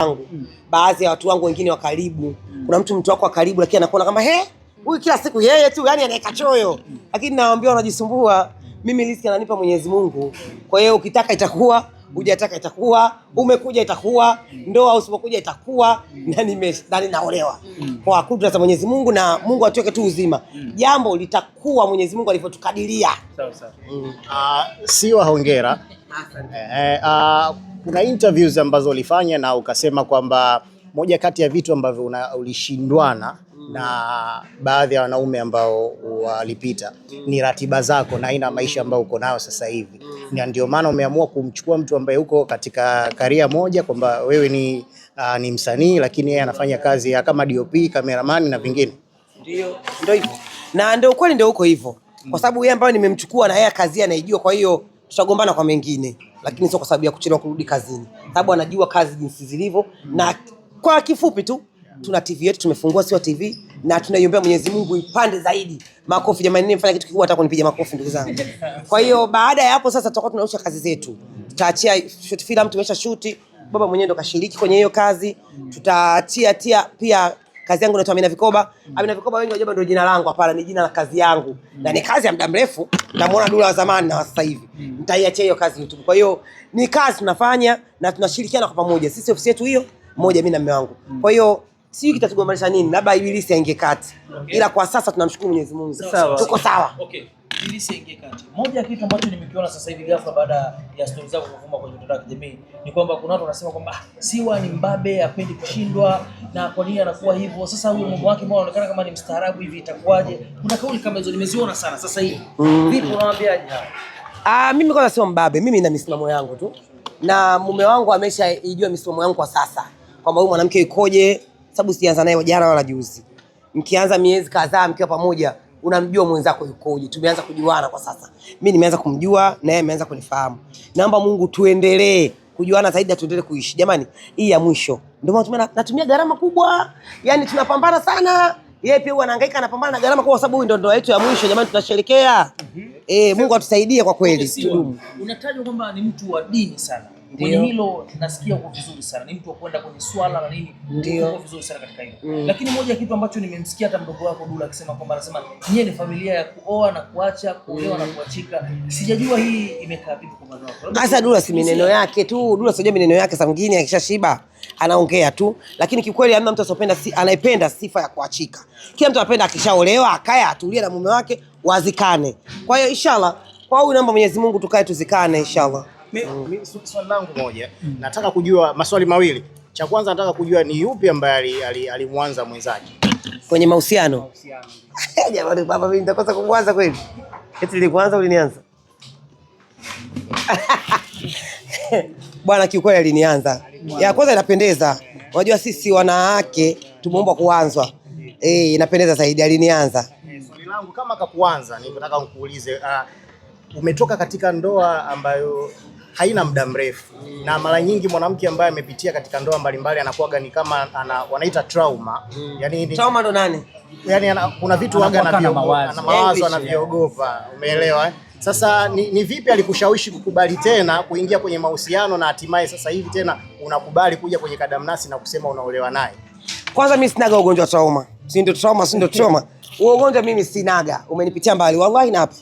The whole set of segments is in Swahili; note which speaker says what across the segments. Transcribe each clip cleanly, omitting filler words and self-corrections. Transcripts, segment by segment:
Speaker 1: wangu. Baadhi ya watu wangu wengine wa karibu. Kuna mtu wako wa karibu lakini anakuona kama huyu kila siku yeye tu yani anaeka choyo. Lakini nawaambia wanajisumbua. Mimi riziki ananipa Mwenyezi Mungu. Kwa hiyo ukitaka itakuwa, hujataka itakuwa, umekuja itakuwa, ndoa usipokuja itakuwa, na ninaolewa. Kwa kudra za Mwenyezi Mungu na Mungu atuweke tu uzima. Jambo litakuwa Mwenyezi Mungu alivyotukadiria.
Speaker 2: Sawa sawa.
Speaker 3: Siwa hongera. Kuna interviews ambazo ulifanya na ukasema kwamba moja kati ya vitu ambavyo ulishindwana na baadhi ya wanaume ambao walipita ni ratiba zako na aina maisha ambayo uko nayo sasa hivi. Na ndio maana umeamua kumchukua mtu ambaye uko katika career moja, kwamba wewe ni msanii lakini yeye anafanya kazi ya kama DOP, cameraman na vingine.
Speaker 1: Ndio hivyo. Na ndio kweli ndio uko hivyo. Kwa sababu yeye ambaye nimemchukua na yeye kazi anaijua, kwa hiyo tutagombana kwa mengine, lakini sio kwa sababu ya kuchelewa kurudi kazini. Sababu anajua kazi jinsi zilivyo. Na kwa kifupi tu tuna TV yetu tumefungua Siwa TV na tunaiombea Mwenyezi Mungu ipande zaidi. Makofi jamani, nimefanya kitu kikubwa, nataka kunipige makofi ndugu zangu. Kwa hiyo baada ya hapo sasa tutakuwa tunarusha kazi zetu. Tutaachia short film, tumesha shoot. Baba mwenyewe ndo kashiriki kwenye hiyo kazi. Tutaachia pia kazi yangu inaitwa Amina Vikoba. Amina Vikoba wengi wajua ndio jina langu, hapana, ni jina la kazi yangu. Na ni kazi ya muda mrefu. Namuona Dula wa zamani na sasa hivi. Nitaiachia hiyo kazi YouTube. Kwa hiyo ni kazi tunafanya na tunashirikiana kwa pamoja. Sisi ofisi yetu hiyo moja, mimi na mume wangu. Kwa hiyo sio kitatugombanisha nini, labda ibilisi aingie kati. Ila kwa sasa tunamshukuru Mwenyezi Mungu. Tuko sawa.
Speaker 2: Okay. Ibilisi aingie kati. Moja kitu ambacho nimekiona sasa hivi ghafla baada ya story zako kuvuma kwenye mitandao ya kijamii ni kwamba kuna watu wanasema kwamba Siwa ni mbabe, hapendi kushindwa na kwa nini anakuwa hivyo. Sasa huyo mume wake mbona anaonekana kama ni mstaarabu hivi, itakuwaje? Kuna kauli kama hizo nimeziona sana sasa hivi. Vipi unawaambiaje hao?
Speaker 1: Mimi kwanza sio mbabe, mimi nina misimamo yangu tu. Na mume wangu ameshaijua misimamo yangu kwa sasa. Kwamba huyu mwanamke yukoje, sababu sianza naye jana wala juzi. Mkianza miezi kadhaa mkiwa pamoja, unamjua mwenzako yukoje. Tumeanza kujuana kwa sasa. Mimi nimeanza kumjua na yeye ameanza kunifahamu. Naomba Mungu tuendelee kujuana zaidi na tuendelee kuishi. Jamani, hii ya mwisho. Ndio maana natumia gharama kubwa. Yaani tunapambana sana. Yeye pia huwa anahangaika, anapambana na gharama kwa sababu huyu ndio ndoa yetu ya mwisho. Jamani, tunasherehekea. Mungu atusaidie kwa kweli. Tudumu.
Speaker 2: Unatajwa kwamba ni mtu wa dini sana. Kwenye hilo nasikia uko vizuri sana. Ni mtu wa kwenda kwenye swala na nini. Uko vizuri sana katika hilo. Lakini moja kitu ambacho nimemsikia hata mdogo wako Dula akisema kwamba anasema yeye ni familia ya kuoa na kuacha, kuolewa na kuachika. Sijajua hii imekaa vipi kwa mwanao.
Speaker 1: Sasa Dula si maneno yake tu. Dula sio maneno yake, saa nyingine akishashiba anaongea tu. Lakini kikweli hamna mtu asopenda anayependa sifa ya kuachika. Kila mtu anapenda akishaolewa akae atulie na mume wake wazikane. Kwa hiyo inshallah kwa huyu namba Mwenyezi Mungu tukae tuzikane inshallah.
Speaker 3: Swali langu moja, nataka kujua maswali mawili. Cha kwanza nataka kujua ni yupi ambaye alimwanza mwenzake
Speaker 1: kwenye mahusiano. Jamani baba, mimi nitakosa kumwanza kweli? Eti nilianza ulinianza? Bwana kiukweli alinianza. Ya kwanza inapendeza. Unajua sisi wanawake tumeomba kuanzwa. Inapendeza zaidi alinianza.
Speaker 3: Swali langu kama kakuanza, nataka nikuulize, umetoka katika ndoa ambayo haina muda mrefu, na mara nyingi mwanamke ambaye amepitia katika ndoa mbalimbali anakuwa ni kama wanaita trauma. Yani
Speaker 1: trauma ndo nani?
Speaker 3: Yani kuna vitu waga na mawazo anavyogopa, umeelewa? Sasa ni vipi alikushawishi kukubali tena kuingia kwenye mahusiano na hatimaye sasa hivi tena unakubali kuja kwenye kadamnasi na kusema unaolewa naye?
Speaker 1: Kwanza mimi sinaga ugonjwa trauma. Si ndio trauma. Ugonjwa mimi sinaga. Umenipitia mbali wallahi na hapa.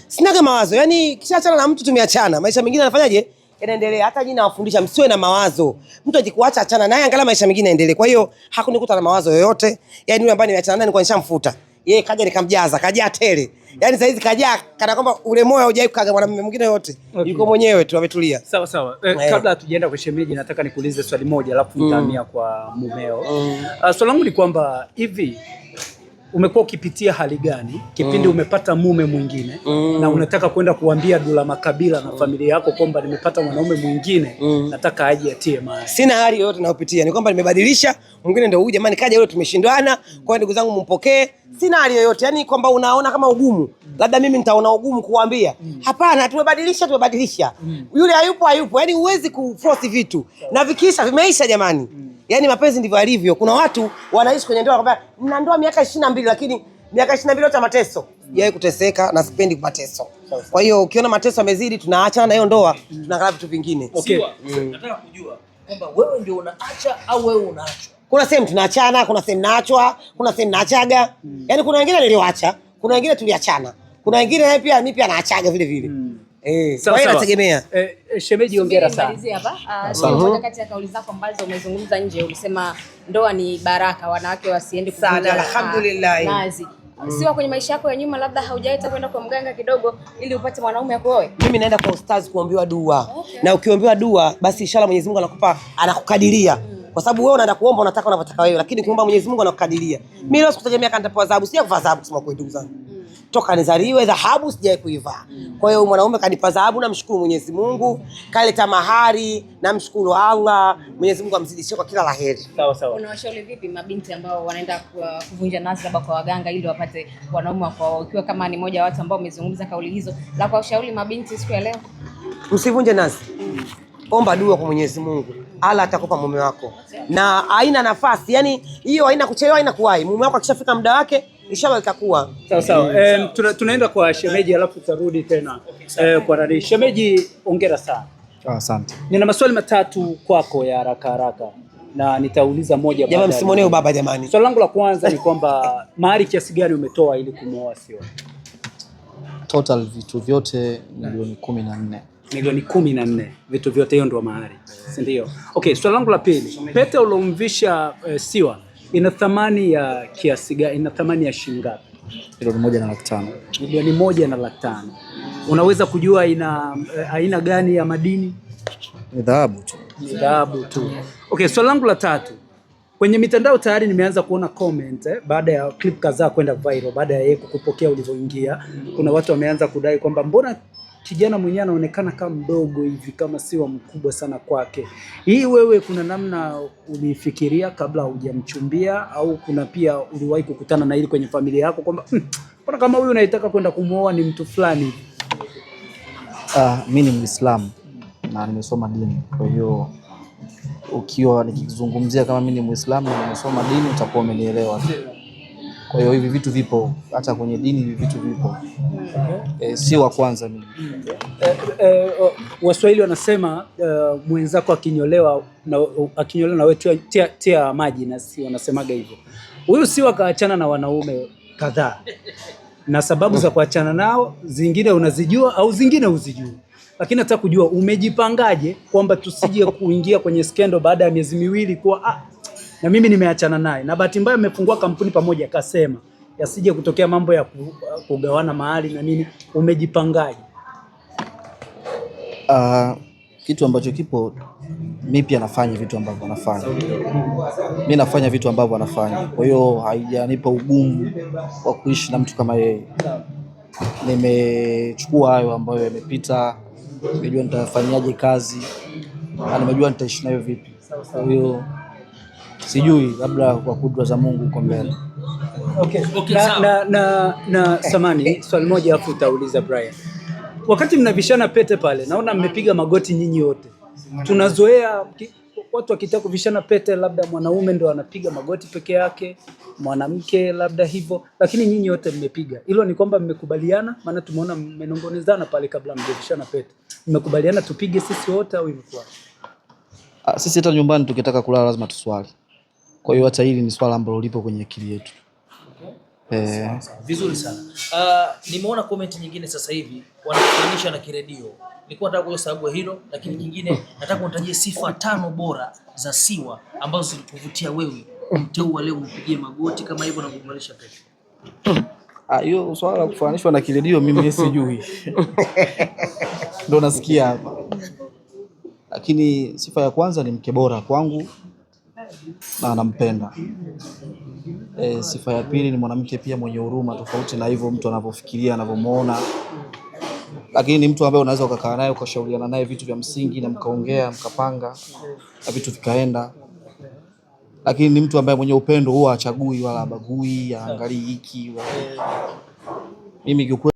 Speaker 1: Sinaga mawazo. Yaani kishaachana na mtu tumeachana. Maisha mengine anafanyaje? Yanaendelea. Hata jina nawafundisha msiwe na mawazo. Mtu akikuacha achana naye, angalia maisha mengine yaendelee. Kwa hiyo hakunikuta na mawazo yoyote. Yaani yule ambaye nimeachana naye nilikuwa nishamfuta. Yeye kaja nikamjaza, kajaa tele. Yaani saizi kajaa kana kwamba ule moyo haujai kukaga mwanamume mwingine yote. Okay. Yuko mwenyewe tu ametulia.
Speaker 4: Sawa sawa. Kabla hatujaenda kwa shemeji, nataka nikuulize swali moja alafu nitahamia kwa mumeo. Swali langu ni kwamba hivi umekuwa ukipitia hali gani kipindi umepata mume mwingine na unataka kwenda kuambia Dula Makabila na familia yako kwamba nimepata mwanaume mwingine, nataka aje atie maana?
Speaker 1: Sina hali yoyote nayopitia, ni kwamba nimebadilisha, mwingine ndio huyu jamani kaja yule tumeshindwana, kwa ndugu zangu mumpokee. Sina hali yoyote, yani kwamba unaona kama ugumu, labda mimi nitaona ugumu kuambia. Hapana, tumebadilisha. Yule hayupo, yani huwezi kuforce vitu. Na vikisha vimeisha jamani. Yani mapenzi ndivyo alivyo. Kuna watu wanaishi kwenye ndoa kwamba nina ndoa miaka 22 lakini miaka 22 yote mateso. Sijawahi kuteseka na sipendi mateso. Kwa hiyo ukiona mateso yamezidi tunaacha na hiyo ndoa, tunaangalia vitu vingine.
Speaker 2: Okay. Nataka kujua kwamba wewe ndio unaacha au wewe unaachwa?
Speaker 1: Kuna sehemu tunaachana, kuna sehemu naachwa, kuna sehemu naachaga. Yaani kuna wengine niliwaacha, kuna wengine tuliachana. Kuna wengine naye pia mimi pia naachaga vile vile. Kwa hiyo inategemea.
Speaker 4: Shemeji, hongera sana.
Speaker 5: Moja kati ya kauli zako ambazo umezungumza nje, ulisema ndoa ni baraka, wanawake wasiende
Speaker 1: sana. Alhamdulillah.
Speaker 5: Nazi. Siwa kwenye maisha yako ya nyuma labda haujaita kwenda kwa mganga kidogo ili upate mwanaume akuoe?
Speaker 1: Mimi naenda kwa ustazi kuombewa dua. Na ukiombewa dua basi inshallah Mwenyezi Mungu anakukadiria. Kwa sababu wewe unaenda kuomba unataka unavyotaka wewe, lakini kuomba Mwenyezi Mungu anakukadiria. Mimi leo sikutegemea kama nitapewa dhahabu, sija kuvaa dhahabu kusema kweli ndugu zangu. Toka nizaliwe dhahabu sijawahi kuivaa. Kwa hiyo mwanaume kanipa dhahabu, namshukuru Mwenyezi Mungu. Kaleta mahari, namshukuru Allah. Mwenyezi Mungu amzidishie kwa kila laheri.
Speaker 4: Sawa.
Speaker 5: Unawashauri vipi mabinti ambao wanaenda kuvunja nazi labda kwa waganga ili wapate wanaume wa kwao, ukiwa kama ni moja wa watu ambao umezungumza kauli hizo, la kwa ushauri mabinti siku ya leo?
Speaker 1: Msivunje nazi. Omba dua kwa Mwenyezi Mungu. Allah atakupa mume wako. Na haina nafasi, yani hiyo haina kuchelewa, haina kuwahi. Mume wako akishafika muda wake inshallah itakuwa.
Speaker 4: Sawa. Tunaenda kwa shemeji alafu tutarudi tena kwa Radi. Shemeji, hongera sana.
Speaker 3: Asante.
Speaker 4: Nina maswali matatu kwako ya haraka na nitauliza moja baada.
Speaker 1: Jamani, msimonee baba jamani.
Speaker 4: Swali langu la kwanza ni kwamba mahari kiasi gani umetoa ili kumuoa Siwa?
Speaker 6: Total vitu vyote milioni 14.
Speaker 4: Milioni 14, vitu vyote, hiyo ndio mahari, si ndio? Okay, swali langu la pili, pete ulomvisha Siwa ina thamani ya kiasi gani? Ina thamani ya shilingi ngapi?
Speaker 6: Milioni 1.5.
Speaker 4: Milioni 1.5. Unaweza kujua ina aina gani ya madini?
Speaker 6: Ni dhahabu tu.
Speaker 4: Dhahabu tu. Okay, swali langu la tatu, kwenye mitandao tayari nimeanza kuona comment baada ya clip kadhaa kwenda viral, baada ya yeye kukupokea ulivyoingia, kuna watu wameanza kudai kwamba mbona kijana mwenyewe anaonekana kama mdogo hivi, kama Siwa mkubwa sana kwake. Hii wewe kuna namna ulifikiria kabla hujamchumbia, au kuna pia uliwahi kukutana na hili kwenye familia yako kwamba mbona kama huyu unaitaka kwenda kumuoa ni mtu fulani?
Speaker 6: Mimi ni Muislamu na nimesoma dini. Kwa hiyo ukiwa nikizungumzia kama mimi ni Muislamu na nimesoma dini utakuwa umenielewa. Kwa hiyo hivi vitu vipo hata kwenye dini, hivi vitu vipo. Si wa kwanza mimi.
Speaker 4: Waswahili wanasema mwenzako akinyolewa na wewe tia maji, na si wanasemaga hivyo. Huyu Siwa kaachana na wanaume kadhaa. Na sababu za kuachana nao zingine unazijua au zingine huzijui. Lakini nataka kujua umejipangaje kwamba tusije kuingia kwenye skendo baada ya miezi miwili kwa na mimi nimeachana naye. Na bahati mbaya amefungua kampuni pamoja, akasema yasije kutokea mambo ya kugawana mahali na nini. Umejipangaje?
Speaker 6: Kitu ambacho kipo, mimi pia nafanya vitu ambavyo anafanya. Mimi nafanya vitu ambavyo anafanya. Kwa hiyo haijanipa ugumu wa kuishi na mtu kama yeye. Nimechukua hayo ambayo yamepita, nimejua nitafanyaje kazi, na nimejua nitaishi nayo vipi. Kwa hiyo sijui, labda kwa kudra za Mungu uko mbele.
Speaker 4: Okay. Na samani, swali moja afu utauliza Brian. Wakati mnavishana pete pale, naona mmepiga magoti nyinyi wote. Tunazoea watu wakitaka kuvishana pete labda mwanaume ndo anapiga magoti peke yake, mwanamke labda hivyo, lakini nyinyi wote mmepiga. Hilo ni kwamba mmekubaliana? Maana tumeona mmenongonezana pale kabla mjevishana pete. Mmekubaliana tupige sisi wote au ilikuwa?
Speaker 6: Sisi hata nyumbani tukitaka kulala lazima tuswali. Kwa hiyo hata hili ni swala ambalo lipo kwenye akili yetu.
Speaker 2: Vizuri sana. Nimeona comment nyingine sasa hivi wanafananisha na kiredio. Nilikuwa nataka kujua sababu ya hilo, lakini nyingine nataka unitajie sifa 5 bora za Siwa ambazo zilikuvutia wewe mteua leo umpigie magoti kama hivyo na kumalisha pete.
Speaker 6: Hiyo swala la kufananishwa na kiredio mimi sijui. Ndio nasikia hapa. Lakini sifa ya kwanza ni mke bora kwangu na anampenda. Sifa ya pili ni mwanamke pia mwenye huruma, tofauti na hivyo mtu anavyofikiria, anavyomuona. Lakini ni mtu ambaye unaweza ukakaa naye ukashauriana naye vitu vya msingi na mkaongea, mkapanga na vitu vikaenda. Lakini ni mtu ambaye mwenye upendo, huwa hachagui wala habagui, haangalii hiki wala. Mimi